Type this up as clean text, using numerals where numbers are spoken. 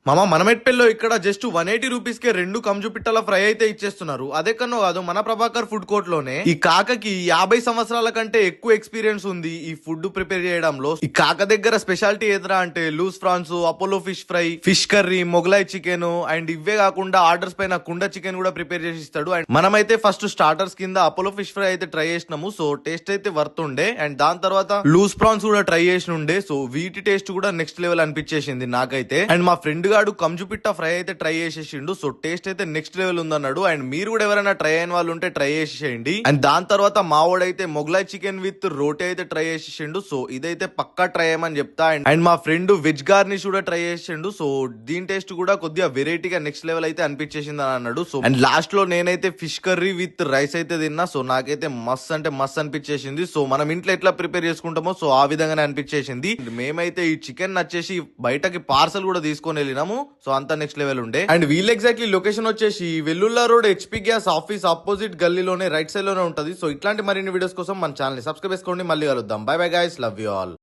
మామ మనమెట్పెల్లో ఇక్కడ just 180 rupees కే 2 కంజు పిట్టల fry అయితే ఇచ్చేస్తున్నారు. అదే కన్నా కాదు, మన ప్రభాకర్ ఫుడ్ కోర్ట్ లోనే ఈ కాకకి 50 సంవత్సరాల కంటే ఎక్కువ ఎక్స్పీరియన్స్ ఉంది ఈ ఫుడ్ ప్రిపేర్ చేయడంలో. ఈ కాక దగ్గర స్పెషాలిటీ ఏదరా అంటే లూస్ ఫ్రాన్స్, Apollo fish fry, fish curry, Mughlai chicken and ఇవే కాకుండా ఆర్డర్స్ పైన కుండ చికెన్ కూడా ప్రిపేర్ చేసి ఇస్తాడు. అండ్ మనమైతే ఫస్ట్ స్టార్టర్స్ కింద అపోలో ఫిష్ ఫ్రై అయితే ట్రై చేసినాము. సో టేస్ట్ అయితే వర్త్ ఉండే. అండ్ దాని తర్వాత లూస్ ప్రాన్స్ కూడా ట్రై చేసి ఉండే. సో వీటి టేస్ట్ కూడా నెక్స్ట్ లెవెల్ అనిపించేసింది నాకైతే. అండ్ మా ఫ్రెండ్ గాడు కంజు పిట్ట ఫ్రై అయితే ట్రై చేసేసిండు. సో టేస్ట్ అయితే నెక్స్ట్ లెవెల్ ఉందన్నాడు. అండ్ మీరు కూడా ఎవరైనా ట్రై అయిన వాళ్ళు ఉంటే ట్రై చేసేయండి. అండ్ దాని తర్వాత మావోడైతే మొగలాయ్ చికెన్ విత్ రోటీ అయితే ట్రై చేసేసిండు. సో ఇదైతే పక్కా ట్రై చేయమని చెప్తా. అండ్ మా ఫ్రెండ్ వెజ్ గార్నిష్ కూడా ట్రై చేసిండు. సో దీని టేస్ట్ కూడా కొద్దిగా వెరైటీగా నెక్స్ట్ లెవెల్ అయితే అనిపించేసింది అని అన్నాడు. సో అండ్ లాస్ట్ లో నేనైతే ఫిష్ కర్రీ విత్ రైస్ అయితే తిన్నా. సో నాకైతే మస్త్ అంటే మస్త్ అనిపించేసింది. సో మనం ఇంట్లో ఎట్లా ప్రిపేర్ చేసుకుంటామో సో ఆ విధంగానే అనిపించేసింది. మేమైతే ఈ చికెన్ నచ్చేసి బయటకి పార్సల్ కూడా తీసుకొని వెళ్ళినాము. సో అంతా నెక్స్ట్ లెవెల్ ఉండే. అండ్ వీళ్ళు ఎగ్జాక్ట్లీ లొకేషన్ వచ్చేసి Vellulla road HP gas office opposite గల్లీలోనే రైట్ సైడ్ లోనే ఉంటది. సో ఇట్లాంటి మరిన్ని వీడియోస్ కోసం మన ఛానల్ ని సబ్స్క్రైబ్ చేసుకోండి. మళ్ళీ కలుద్దాం. By bye guys, love you all.